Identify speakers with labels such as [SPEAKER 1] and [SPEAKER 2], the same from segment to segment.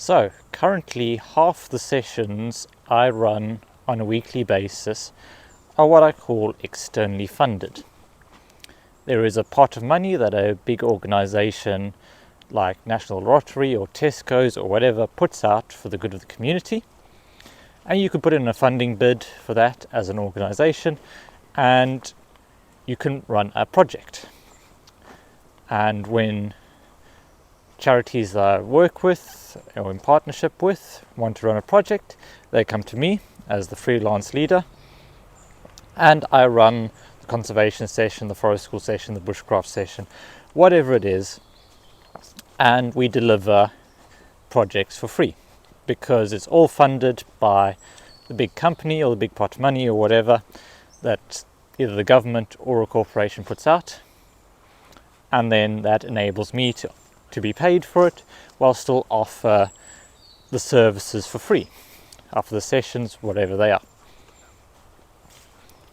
[SPEAKER 1] So currently half the sessions I run on a weekly basis are what I call externally funded. There is a pot of money that a big organization like National Lottery or Tesco's or whatever puts out for the good of the community, and you can put in a funding bid for that as an organization and you can run a project. And when charities that I work with or in partnership with want to run a project, they come to me as the freelance leader, and I run the conservation session, the forest school session, the bushcraft session, whatever it is, and we deliver projects for free because it's all funded by the big company or the big pot of money or whatever that either the government or a corporation puts out, and then that enables me to be paid for it while still offer the services for free, offer the sessions, whatever they are.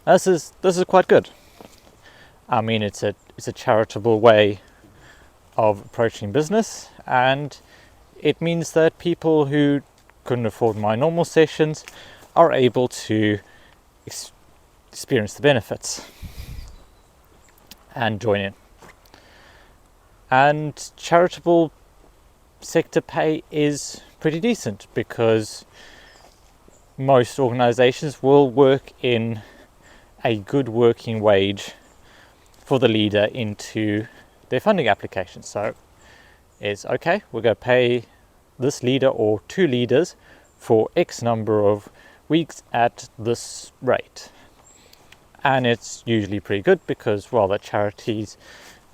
[SPEAKER 1] This is quite good. I mean, it's a charitable way of approaching business, and it means that people who couldn't afford my normal sessions are able to experience the benefits and join in. And charitable sector pay is pretty decent because most organizations will work in a good working wage for the leader into their funding application. So it's okay, we're going to pay this leader or two leaders for X number of weeks at this rate. And it's usually pretty good because, well, the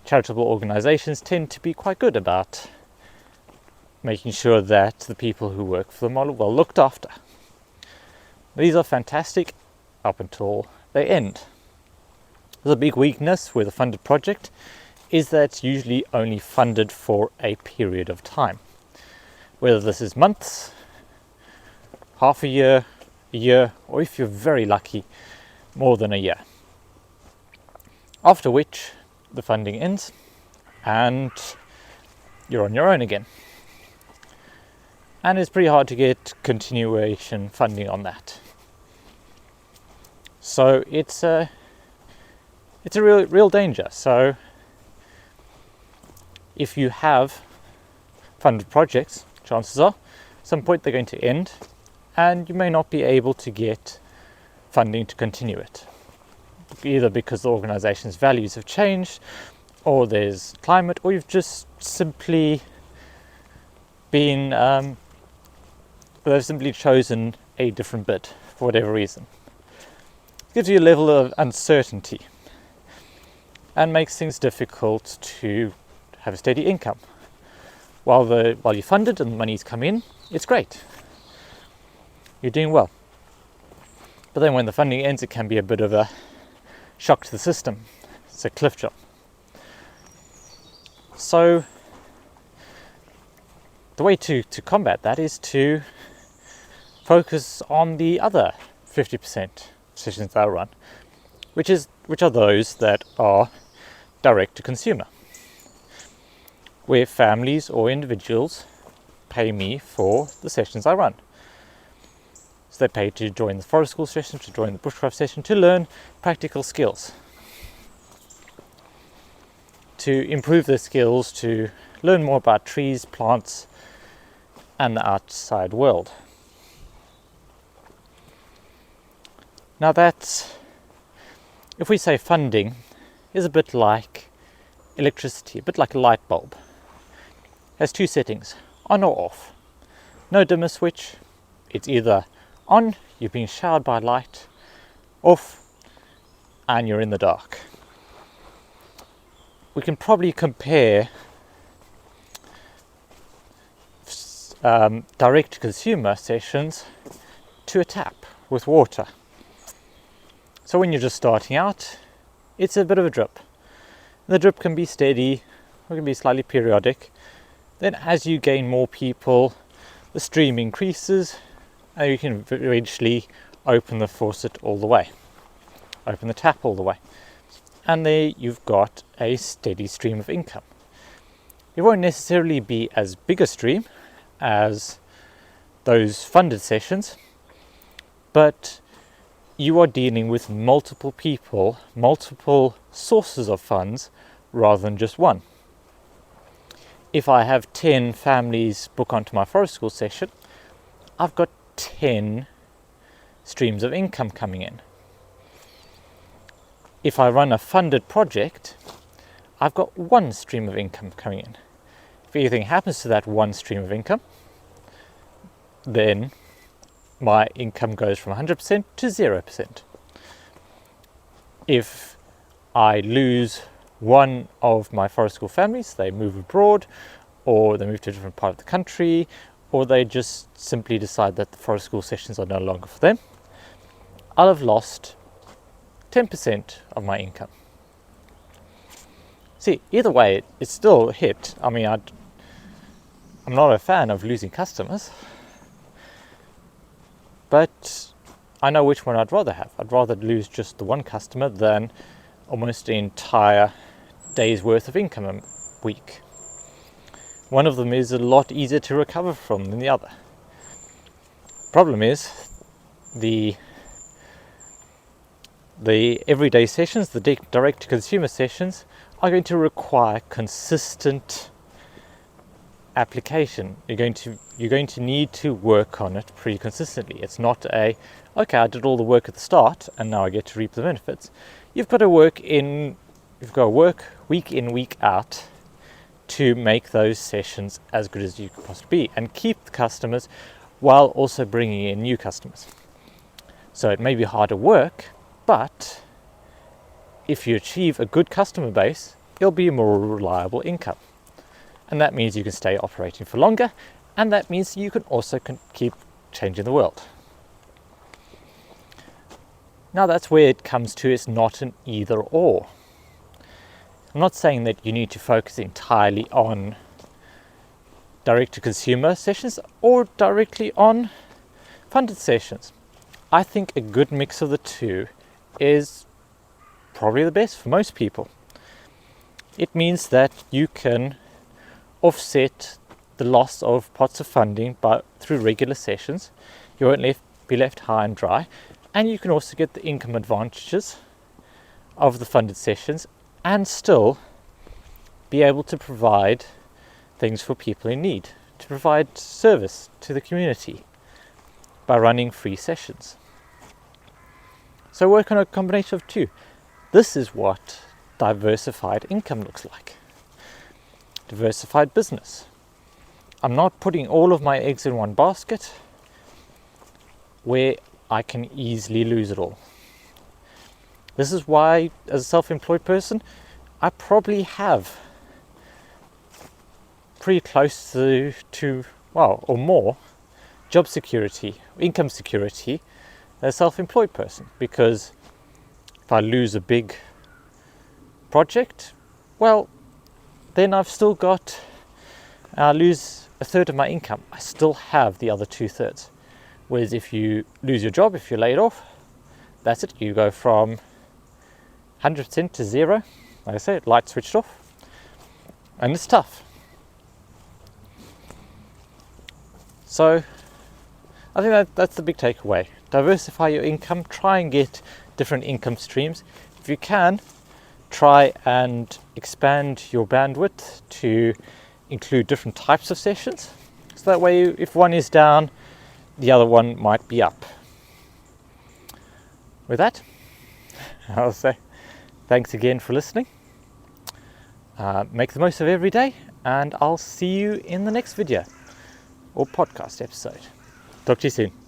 [SPEAKER 1] charitable organizations tend to be quite good about making sure that the people who work for them are well looked after. These are fantastic up until they end. The big weakness with a funded project is that it's usually only funded for a period of time. Whether this is months, half a year, or if you're very lucky, more than a year. After which the funding ends and you're on your own again. And it's pretty hard to get continuation funding on that. So it's a real danger. So if you have funded projects, chances are at some point they're going to end and you may not be able to get funding to continue it. Either because the organization's values have changed, or there's climate, or you've just simply been they've simply chosen a different bid for whatever reason. It gives you a level of uncertainty and makes things difficult to have a steady income. While you're funded and the money's come in, it's great. You're doing well. But then when the funding ends, it can be a bit of a shock to the system. It's a cliff jump. So the way to combat that is to focus on the other 50% sessions that I run, which are those that are direct to consumer, where families or individuals pay me for the sessions I run. So they pay to join the forest school session, to join the bushcraft session, to learn practical skills, to improve their skills, to learn more about trees, plants, and the outside world. Now that's, if we say funding is a bit like electricity, a bit like a light bulb. It has two settings, on or off. No dimmer switch, it's either on, you're being showered by light, off, and you're in the dark. We can probably compare direct consumer sessions to a tap with water. So when you're just starting out, it's a bit of a drip. The drip can be steady, or can be slightly periodic. Then as you gain more people, the stream increases, and you can eventually open the faucet all the way, open the tap all the way. And there you've got a steady stream of income. It won't necessarily be as big a stream as those funded sessions, but you are dealing with multiple people, multiple sources of funds, rather than just one. If I have 10 families book onto my forest school session, I've got 10 streams of income coming in. If I run a funded project, I've got one stream of income coming in. If anything happens to that one stream of income, then my income goes from 100% to 0%. If I lose one of my forest school families, they move abroad, or they move to a different part of the country, or they just simply decide that the forest school sessions are no longer for them, I'll have lost 10% of my income. See, either way, it's still a hit. I mean, I'm not a fan of losing customers, but I know which one I'd rather have. I'd rather lose just the one customer than almost the entire day's worth of income a week. One of them is a lot easier to recover from than the other. Problem is, the everyday sessions, the direct to consumer sessions, are going to require consistent application. You're going to need to work on it pretty consistently. It's not okay, I did all the work at the start and now I get to reap the benefits. You've got to work week in, week out to make those sessions as good as you could possibly be and keep the customers while also bringing in new customers. So it may be harder work, but if you achieve a good customer base, it'll be a more reliable income. And that means you can stay operating for longer, and that means you can also keep changing the world. Now that's where it comes to, it's not an either or. I'm not saying that you need to focus entirely on direct to consumer sessions or directly on funded sessions. I think a good mix of the two is probably the best for most people. It means that you can offset the loss of pots of funding through regular sessions. You won't be left high and dry, and you can also get the income advantages of the funded sessions and still be able to provide things for people in need, to provide service to the community by running free sessions. So work on a combination of two. This is what diversified income looks like. Diversified business. I'm not putting all of my eggs in one basket where I can easily lose it all. This is why, as a self-employed person, I probably have pretty close to or more job security, income security as a self-employed person, because if I lose a big project, well, then I've still got, I lose a third of my income, I still have the other 2/3. Whereas if you lose your job, if you're laid off, that's it, you go from 100% to 0, like I said, light switched off, and it's tough. So I think that's the big takeaway. Diversify your income, try and get different income streams. If you can, try and expand your bandwidth to include different types of sessions. So that way, if one is down, the other one might be up. With that, I'll say thanks again for listening. Make the most of every day, and I'll see you in the next video or podcast episode. Talk to you soon.